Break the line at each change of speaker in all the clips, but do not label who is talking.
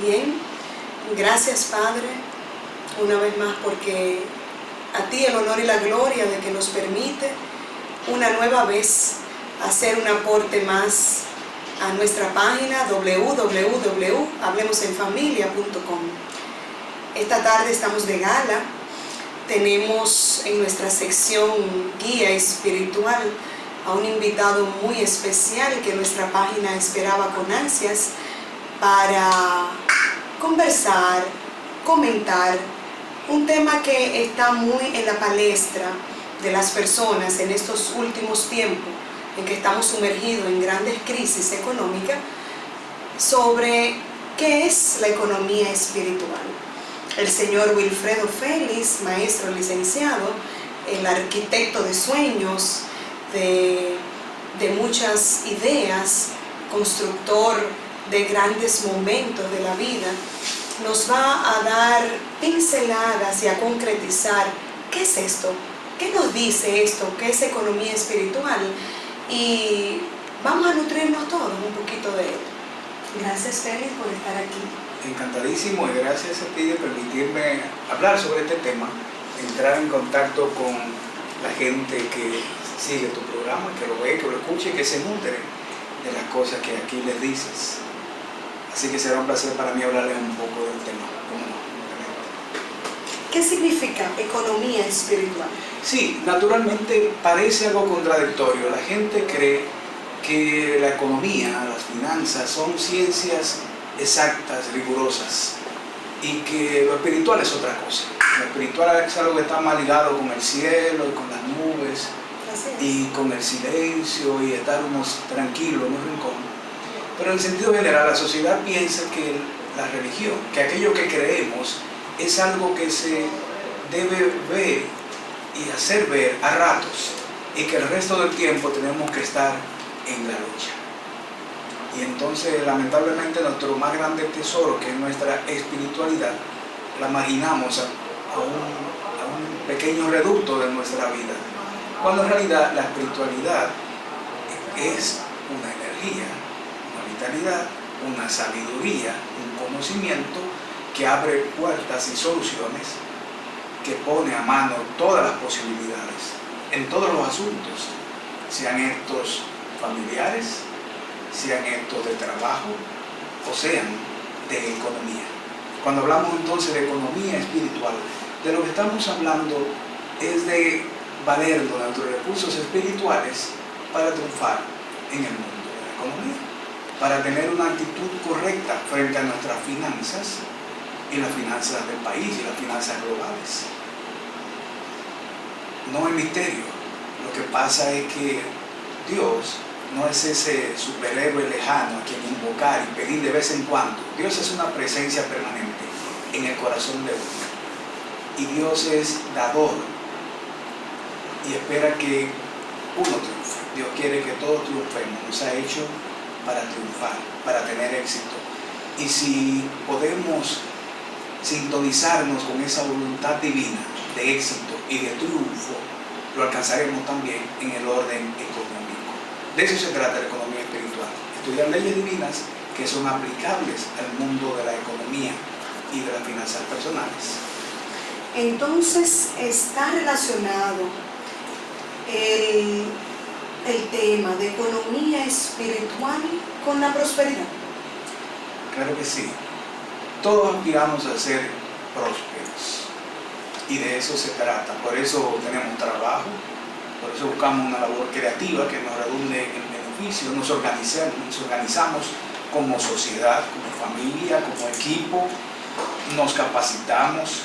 Bien, gracias Padre, una vez más porque a ti el honor y la gloria de que nos permite una nueva vez hacer un aporte más a nuestra página www.hablemosenfamilia.com. Esta tarde estamos de gala, tenemos en nuestra sección guía espiritual a un invitado muy especial que nuestra página esperaba con ansias para conversar, comentar un tema que está muy en la palestra de las personas en estos últimos tiempos en que estamos sumergidos en grandes crisis económicas, sobre qué es la economía espiritual. El señor Wilfredo Félix, maestro licenciado, el arquitecto de sueños, de muchas ideas, constructor de grandes momentos de la vida, nos va a dar pinceladas y a concretizar qué es esto, qué nos dice esto, qué es economía espiritual, y vamos a nutrirnos todos un poquito de él. Gracias Félix por estar aquí.
Encantadísimo, y gracias a ti de permitirme hablar sobre este tema, entrar en contacto con la gente que sigue tu programa, que lo ve, que lo escuche, que se nutre de las cosas que aquí les dices. Así que será un placer para mí hablarles un poco del tema. ¿Cómo no?
¿Qué significa economía espiritual?
Sí, naturalmente parece algo contradictorio. La gente cree que la economía, las finanzas son ciencias exactas, rigurosas, y que lo espiritual es otra cosa. Lo espiritual es algo que está más ligado con el cielo y con las nubes y con el silencio y estar unos tranquilos en un rincón. Pero en el sentido general, la sociedad piensa que la religión, que aquello que creemos es algo que se debe ver y hacer ver a ratos, y que el resto del tiempo tenemos que estar en la lucha. Y entonces, lamentablemente, nuestro más grande tesoro, que es nuestra espiritualidad, la marginamos a un pequeño reducto de nuestra vida, cuando en realidad la espiritualidad es una energía, una vitalidad, una sabiduría, un conocimiento que abre puertas y soluciones, que pone a mano todas las posibilidades en todos los asuntos, sean estos familiares, sean estos de trabajo o sean de economía. Cuando hablamos entonces de economía espiritual, de lo que estamos hablando es de valernos de nuestros recursos espirituales para triunfar en el mundo de la economía, para tener una actitud correcta frente a nuestras finanzas y las finanzas del país y las finanzas globales. No hay misterio. Lo que pasa es que Dios no es ese superhéroe lejano a quien invocar y pedir de vez en cuando. Dios es una presencia permanente en el corazón de uno. Y Dios es dador y espera que uno triunfe. Dios quiere que todos triunfemos. Nos ha hecho para triunfar, para tener éxito. Y si podemos sintonizarnos con esa voluntad divina de éxito y de triunfo, lo alcanzaremos también en el orden económico. De eso se trata la economía espiritual. Estudiar leyes divinas que son aplicables al mundo de la economía y de las finanzas personales.
Entonces, ¿está relacionado el tema de economía espiritual con la prosperidad?
Claro que sí. Todos aspiramos a ser prósperos y de eso se trata. Por eso tenemos trabajo, por eso buscamos una labor creativa que nos redunde en beneficio, nos organizamos como sociedad, como familia, como equipo, nos capacitamos.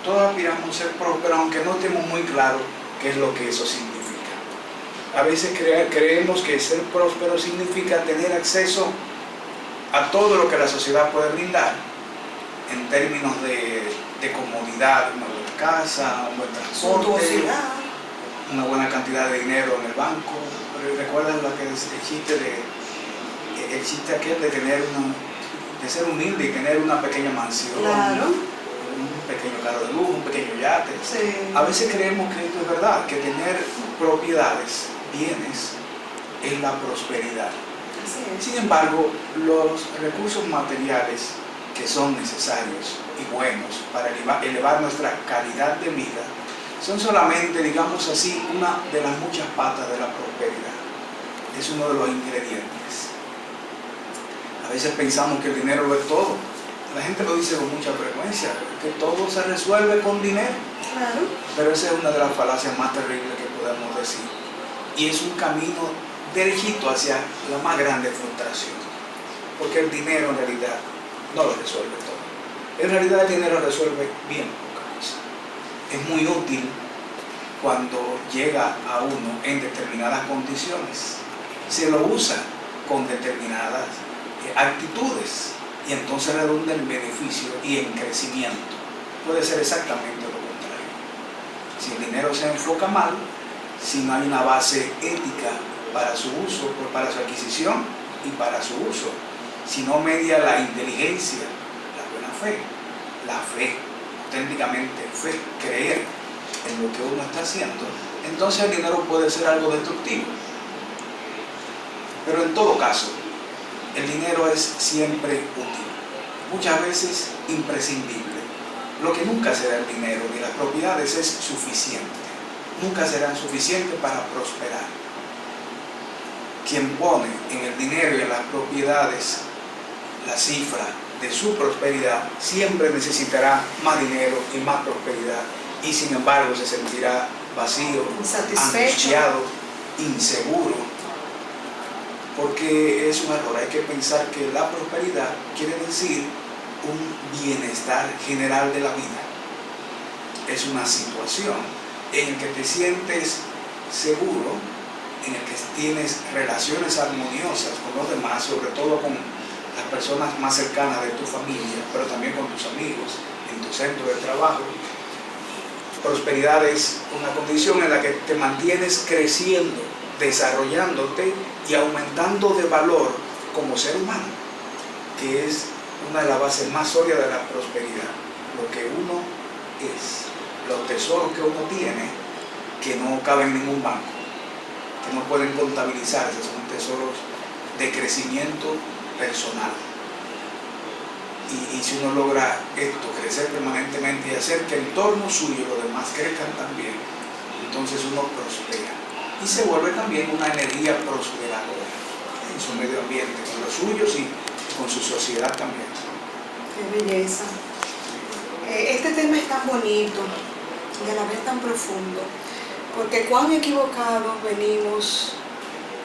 Todos aspiramos a ser prósperos, aunque no tenemos muy claro qué es lo que eso significa. A veces creemos que ser próspero significa tener acceso a todo lo que la sociedad puede brindar en términos de comodidad, una buena casa, un buen transporte, una buena cantidad de dinero en el banco. ¿Recuerdan lo que es el chiste aquel de ser humilde y tener una pequeña mansión?
Claro.
Un pequeño carro de lujo, un pequeño yate.
Sí.
A veces creemos que esto es verdad, que tener propiedades, bienes, es la prosperidad.
Así es.
Sin embargo, los recursos materiales que son necesarios y buenos para elevar nuestra calidad de vida, son solamente, digamos así, una de las muchas patas de la prosperidad. Es uno de los ingredientes. A veces pensamos que el dinero lo es todo. La gente lo dice con mucha frecuencia, que todo se resuelve con dinero.
Claro.
Pero esa es una de las falacias más terribles que podemos decir. Y es un camino derechito hacia la más grande frustración. Porque el dinero en realidad no lo resuelve todo. En realidad el dinero resuelve bien pocas cosas. Es muy útil cuando llega a uno en determinadas condiciones. Se lo usa con determinadas actitudes y entonces redunda en beneficio y en crecimiento. Puede ser exactamente lo contrario. Si el dinero se enfoca mal, si no hay una base ética para su uso, para su adquisición y para su uso, si no media la inteligencia, la buena fe, la fe, auténticamente fe, creer en lo que uno está haciendo, entonces el dinero puede ser algo destructivo. Pero en todo caso, el dinero es siempre útil, muchas veces imprescindible. Lo que nunca será el dinero ni las propiedades es suficiente, nunca serán suficientes para prosperar. Quien pone en el dinero y en las propiedades la cifra de su prosperidad siempre necesitará más dinero y más prosperidad, y sin embargo se sentirá vacío, angustiado, inseguro, porque es un error. Hay que pensar que la prosperidad quiere decir un bienestar general de la vida. Es una situación en la que te sientes seguro, en el que tienes relaciones armoniosas con los demás, sobre todo con las personas más cercanas de tu familia, pero también con tus amigos, en tu centro de trabajo. Prosperidad es una condición en la que te mantienes creciendo, desarrollándote y aumentando de valor como ser humano, que es una de las bases más sólidas de la prosperidad. Lo que uno es, los tesoros que uno tiene, que no caben en ningún banco, que no pueden contabilizarse, son tesoros de crecimiento personal. Y si uno logra esto, crecer permanentemente y hacer que el entorno suyo y los demás crezcan también, entonces uno prospera y se vuelve también una energía prosperadora en su medio ambiente, con los suyos y con su sociedad también.
Qué belleza. Este tema es tan bonito y a la vez tan profundo, porque cuán equivocados venimos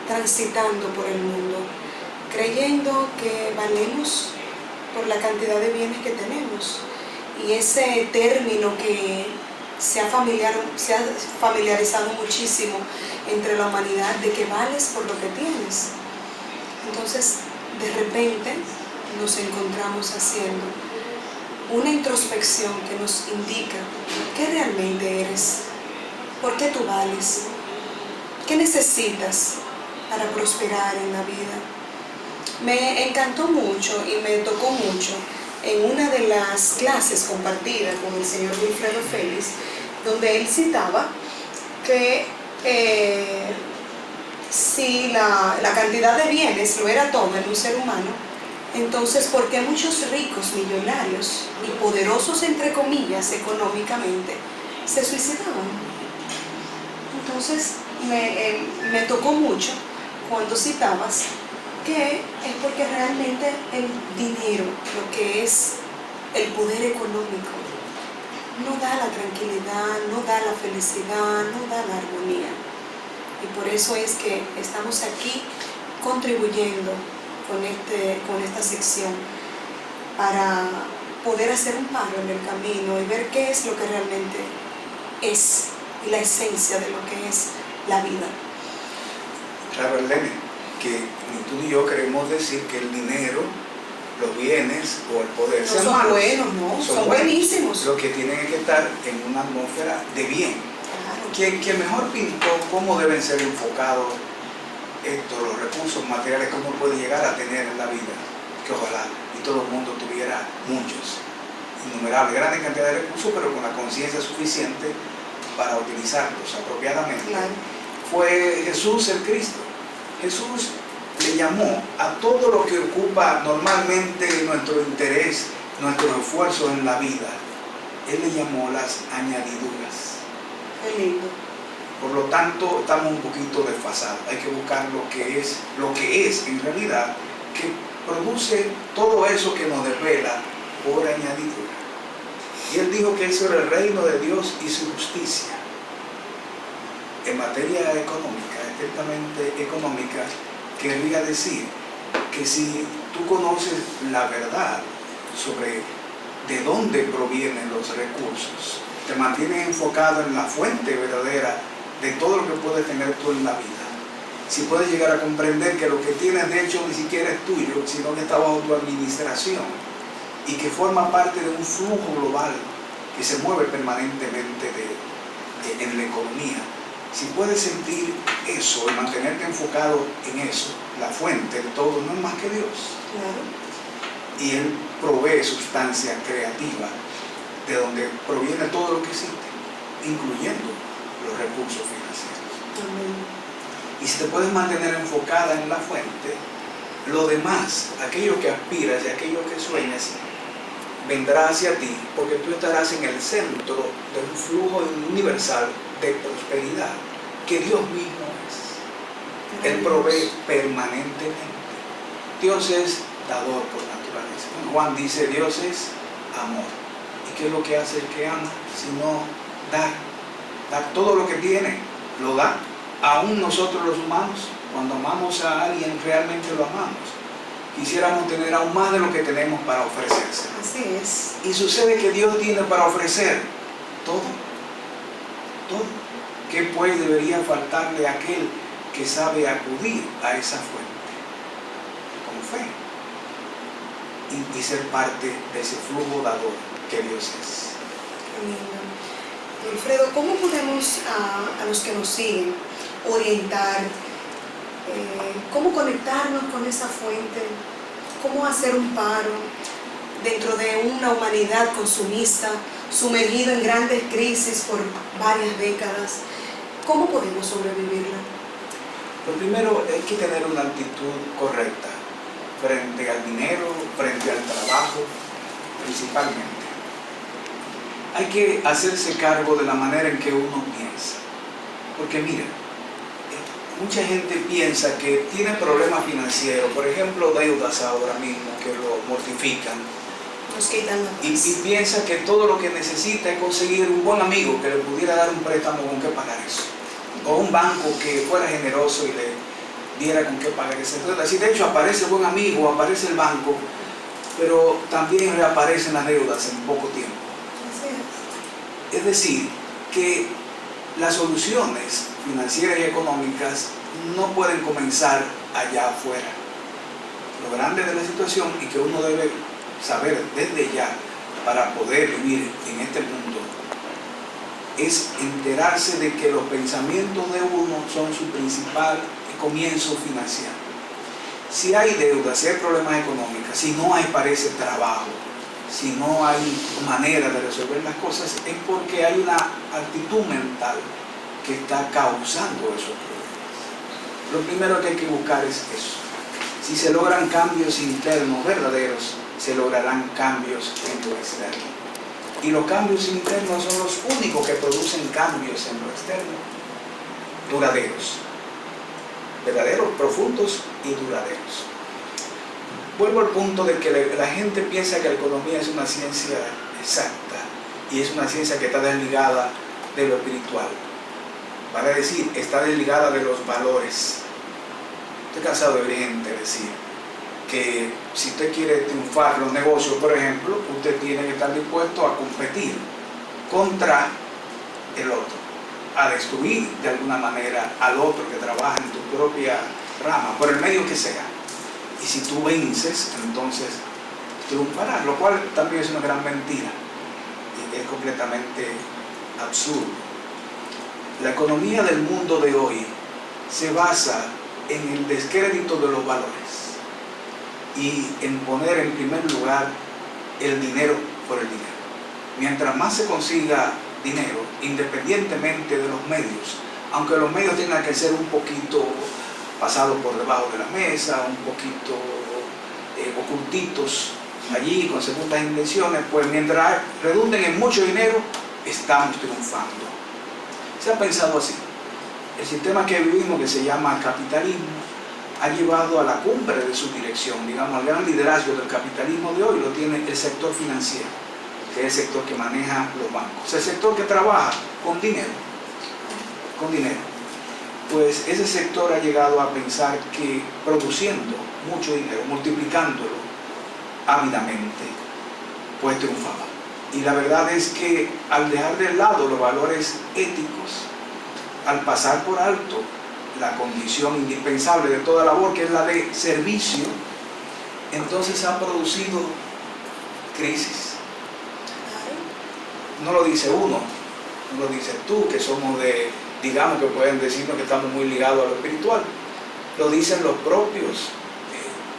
transitando por el mundo, creyendo que valemos por la cantidad de bienes que tenemos. Y ese término que se ha familiarizado muchísimo entre la humanidad, de que vales por lo que tienes. Entonces, de repente, nos encontramos haciendo una introspección que nos indica qué realmente eres, por qué tú vales, qué necesitas para prosperar en la vida. Me encantó mucho y me tocó mucho en una de las clases compartidas con el señor Wilfredo Félix, donde él citaba que si la cantidad de bienes lo era todo en un ser humano, entonces ¿por qué muchos ricos, millonarios y poderosos, entre comillas, económicamente, se suicidaban? Entonces me tocó mucho cuando citabas que es porque realmente el dinero, lo que es el poder económico, no da la tranquilidad, no da la felicidad, no da la armonía. Y por eso es que estamos aquí contribuyendo con esta sección para poder hacer un paro en el camino y ver qué es lo que realmente es y la esencia de lo que es la vida.
Claro, Elena, que ni tú ni yo queremos decir que el dinero, los bienes o el poder
No
sean
son
malos.
buenos, no, son buenísimos.
Lo que tienen es que estar en una atmósfera de bien.
Claro.
Quien mejor pintó cómo deben ser enfocados los recursos materiales que uno puede llegar a tener en la vida, que ojalá y todo el mundo tuviera muchos, innumerables, grandes cantidades de recursos, pero con la conciencia suficiente para utilizarlos apropiadamente.
Claro.
Fue Jesús el Cristo. Jesús le llamó a todo lo que ocupa normalmente nuestro interés, nuestro esfuerzo en la vida. Él le llamó las añadiduras.
Qué lindo.
Por lo tanto, estamos un poquito desfasados. Hay que buscar lo que es en realidad, que produce todo eso que nos desvela por añadidura. Y él dijo que eso era el reino de Dios y su justicia. En materia económica, estrictamente económica, querría decir que si tú conoces la verdad sobre de dónde provienen los recursos, te mantienes enfocado en la fuente verdadera de todo lo que puedes tener tú en la vida. Si puedes llegar a comprender que lo que tienes de hecho ni siquiera es tuyo, sino que está bajo tu administración y que forma parte de un flujo global que se mueve permanentemente en la economía. Si puedes sentir eso y mantenerte enfocado en eso, la fuente de todo no es más que Dios.
Claro.
Y Él provee sustancia creativa de donde proviene todo lo que existe, incluyendo los recursos financieros.
Amén.
Y si te puedes mantener enfocada en la fuente, lo demás, aquello que aspiras y aquello que sueñas, vendrá hacia ti, porque tú estarás en el centro de un flujo universal de prosperidad que Dios mismo es. Él provee permanentemente. Dios es dador por naturaleza. Juan dice, Dios es amor. ¿Y qué es lo que hace el que ama? Sino dar. Dar todo lo que tiene, lo da. Aún nosotros los humanos, cuando amamos a alguien, realmente lo amamos. Quisiéramos tener aún más de lo que tenemos para ofrecerse.
Así es.
Y sucede que Dios tiene para ofrecer todo. Todo. ¿Qué pues debería faltarle a aquel que sabe acudir a esa fuente? Con fe. Y ser parte de ese flujo dador que Dios es.
Qué lindo. Wilfredo, ¿cómo podemos a los que nos siguen orientar? ¿Cómo conectarnos con esa fuente? ¿Cómo hacer un paro dentro de una humanidad consumista, sumergida en grandes crisis por varias décadas? ¿Cómo podemos sobrevivirla?
Lo primero es que tener una actitud correcta frente al dinero, frente al trabajo, principalmente. Hay que hacerse cargo de la manera en que uno piensa. Porque mira, mucha gente piensa que tiene problemas financieros, por ejemplo, deudas ahora mismo que lo mortifican.
Nos quitan la paz.
Y piensa que todo lo que necesita es conseguir un buen amigo que le pudiera dar un préstamo con qué pagar eso. O un banco que fuera generoso y le diera con qué pagar esa deuda. Si de hecho aparece el buen amigo, aparece el banco, pero también reaparecen las deudas en poco tiempo.
Así es.
Es decir, que las soluciones financieras y económicas no pueden comenzar allá afuera. Lo grande de la situación y que uno debe saber desde ya para poder vivir en este mundo es enterarse de que los pensamientos de uno son su principal comienzo financiero. Si hay deudas, si hay problemas económicos, si no hay parece trabajo, si no hay manera de resolver las cosas, es porque hay una actitud mental que está causando esos problemas. Lo primero que hay que buscar es eso. Si se logran cambios internos verdaderos, se lograrán cambios en lo externo. Y los cambios internos son los únicos que producen cambios en lo externo, duraderos. Verdaderos, profundos y duraderos. Vuelvo al punto de que la gente piensa que la economía es una ciencia exacta y es una ciencia que está desligada de lo espiritual. Vale decir, está desligada de los valores. Estoy cansado de ver gente decir que si usted quiere triunfar en los negocios, por ejemplo, usted tiene que estar dispuesto a competir contra el otro, a destruir de alguna manera al otro que trabaja en tu propia rama, por el medio que sea. Y si tú vences, entonces triunfarás, lo cual también es una gran mentira y es completamente absurdo. La economía del mundo de hoy se basa en el descrédito de los valores y en poner en primer lugar el dinero por el dinero. Mientras más se consiga dinero, independientemente de los medios, aunque los medios tengan que ser un poquito pasados por debajo de la mesa, un poquito ocultitos allí con segundas intenciones, pues mientras redunden en mucho dinero, estamos triunfando. Se ha pensado así. El sistema que vivimos, que se llama capitalismo, ha llevado a la cumbre de su dirección, digamos, al gran liderazgo del capitalismo de hoy lo tiene el sector financiero, que es el sector que maneja los bancos, el sector que trabaja con dinero, pues ese sector ha llegado a pensar que produciendo mucho dinero, multiplicándolo ávidamente, pues triunfaba. Y la verdad es que al dejar de lado los valores éticos, al pasar por alto la condición indispensable de toda labor, que es la de servicio, entonces ha producido crisis. No lo dice uno, no lo dices tú, que somos digamos que pueden decirnos que estamos muy ligados a lo espiritual. Lo dicen los propios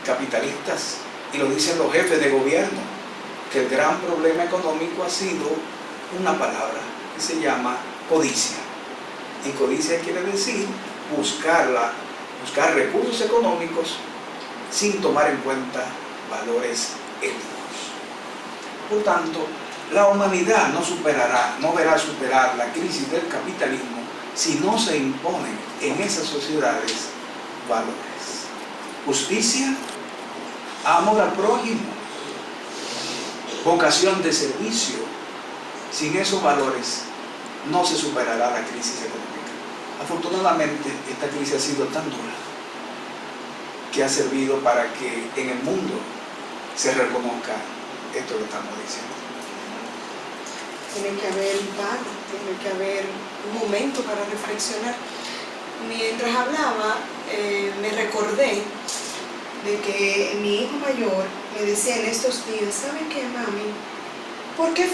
capitalistas y lo dicen los jefes de gobierno, que el gran problema económico ha sido una palabra que se llama codicia. Y codicia quiere decir buscar recursos económicos sin tomar en cuenta valores éticos. Por tanto, la humanidad no verá superar la crisis del capitalismo si no se imponen en esas sociedades valores. Justicia, amor al prójimo, vocación de servicio. Sin esos valores no se superará la crisis económica. Afortunadamente, esta crisis ha sido tan dura que ha servido para que en el mundo se reconozca esto que estamos diciendo.
Tiene que haber un paro, tiene que haber un momento para reflexionar. Mientras hablaba, me recordé de que mi hijo mayor me decía en estos días, ¿sabe qué, mami? ¿Por qué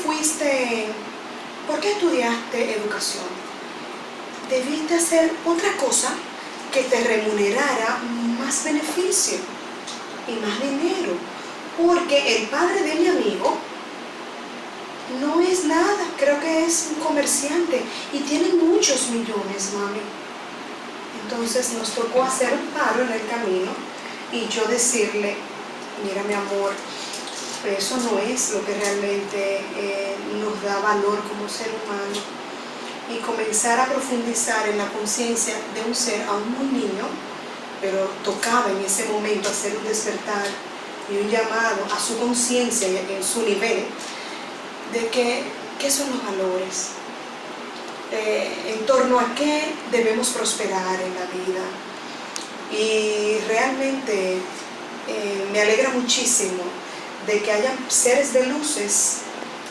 estudiaste educación? Debiste hacer otra cosa que te remunerara más beneficio y más dinero, porque el padre de mi amigo no es nada, creo que es un comerciante y tiene muchos millones, mami. Entonces nos tocó hacer un paro en el camino y yo decirle, mira mi amor, eso no es lo que realmente nos da valor como ser humano, y comenzar a profundizar en la conciencia de un ser aún muy niño, pero tocaba en ese momento hacer un despertar y un llamado a su conciencia en su nivel de qué son los valores, en torno a qué debemos prosperar en la vida. Y realmente me alegra muchísimo de que haya seres de luces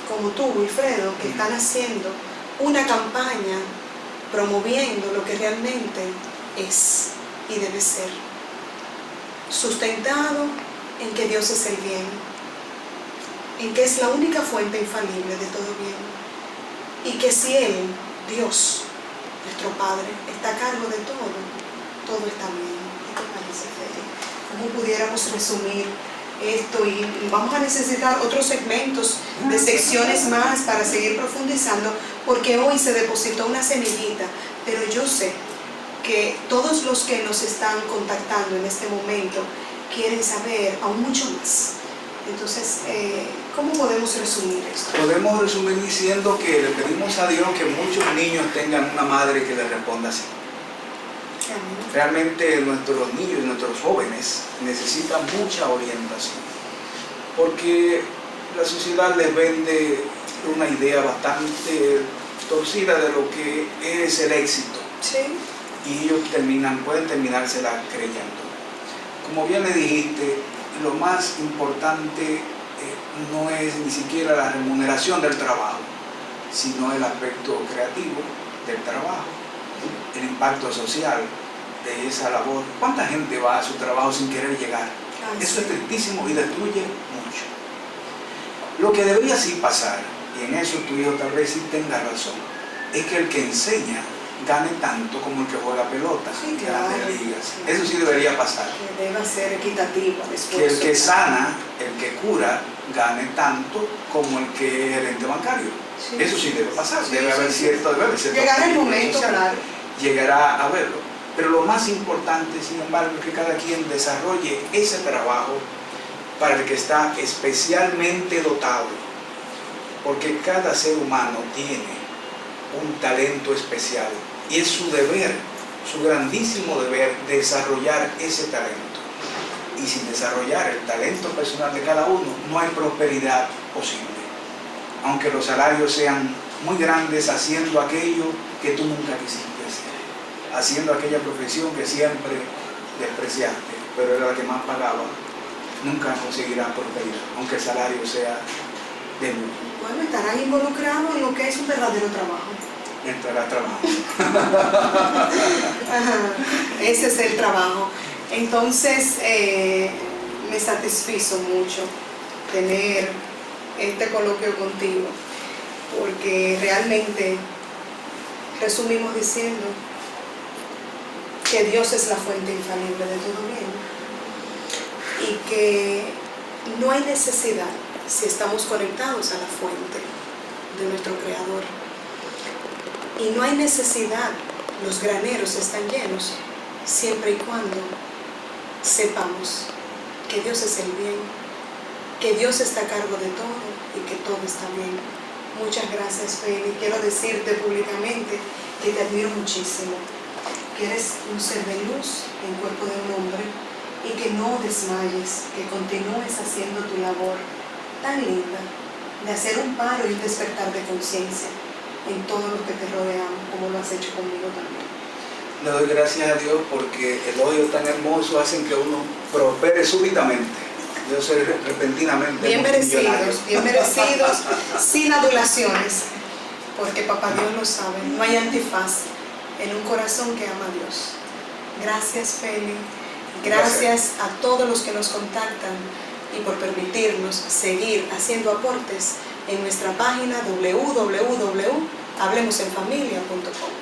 como tú, Wilfredo, que están haciendo una campaña promoviendo lo que realmente es y debe ser, sustentado en que Dios es el bien, en que es la única fuente infalible de todo bien, y que si Él, Dios, nuestro Padre, está a cargo de todo está bien. ¿Qué te parece, Fede? ¿Cómo pudiéramos resumir esto? Y vamos a necesitar otros segmentos de secciones más para seguir profundizando, porque hoy se depositó una semillita, pero yo sé que todos los que nos están contactando en este momento quieren saber aún mucho más. Entonces, ¿cómo podemos resumir esto?
Podemos resumir diciendo que le pedimos a Dios que muchos niños tengan una madre que les responda así.
Amén.
Realmente nuestros niños y nuestros jóvenes necesitan mucha orientación, porque la sociedad les vende una idea bastante torcida de lo que es el éxito.
Sí.
Y ellos pueden terminársela creyendo. Como bien le dijiste, lo más importante no es ni siquiera la remuneración del trabajo, sino el aspecto creativo del trabajo, el impacto social de esa labor. ¿Cuánta gente va a su trabajo sin querer llegar? Eso es tristísimo y destruye mucho. Lo que debería sí pasar, y en eso tu hijo tal vez sí tenga razón, es que el que enseña gane tanto como el que juega pelota en grandes ligas. Eso sí debería pasar.
Que deba ser equitativo.
Que el que sana, el que cura, gane tanto como el que es gerente bancario. Sí. Eso sí debe pasar. Debe haber cierto.
Llegará el momento, claro.
Llegará a verlo. Pero lo más importante, sin embargo, es que cada quien desarrolle ese trabajo para el que está especialmente dotado, porque cada ser humano tiene un talento especial y es su deber, su grandísimo deber, desarrollar ese talento. Y sin desarrollar el talento personal de cada uno, no hay prosperidad posible, aunque los salarios sean muy grandes haciendo aquello que tú nunca quisiste hacer, haciendo aquella profesión que siempre despreciaste, pero era la que más pagaba. Nunca conseguirás prosperidad, aunque el salario sea de mucho.
Bueno, estarán involucrados en lo que es un verdadero trabajo.
Entrará trabajo.
Ajá, ese es el trabajo. Entonces, me satisfizo mucho tener este coloquio contigo, porque realmente resumimos diciendo que Dios es la fuente infalible de todo bien y que no hay necesidad, si estamos conectados a la fuente de nuestro Creador, y no hay necesidad, los graneros están llenos, siempre y cuando sepamos que Dios es el bien, que Dios está a cargo de todo y que todo está bien. Muchas gracias, Feli. Quiero decirte públicamente que te admiro muchísimo, que eres un ser de luz en cuerpo de un hombre y que no desmayes, que continúes haciendo tu labor tan linda de hacer un paro y un despertar de conciencia en todo lo que te rodeamos, como lo has hecho conmigo también.
Le doy gracias a Dios porque elogios tan hermosos hacen que uno prospere súbitamente. Yo soy repentinamente
bien merecidos, sin adulaciones, porque papá Dios lo sabe, no hay antifaz en un corazón que ama a Dios. Gracias, Feli. Gracias a todos los que nos contactan y por permitirnos seguir haciendo aportes en nuestra página www.hablemosenfamilia.com.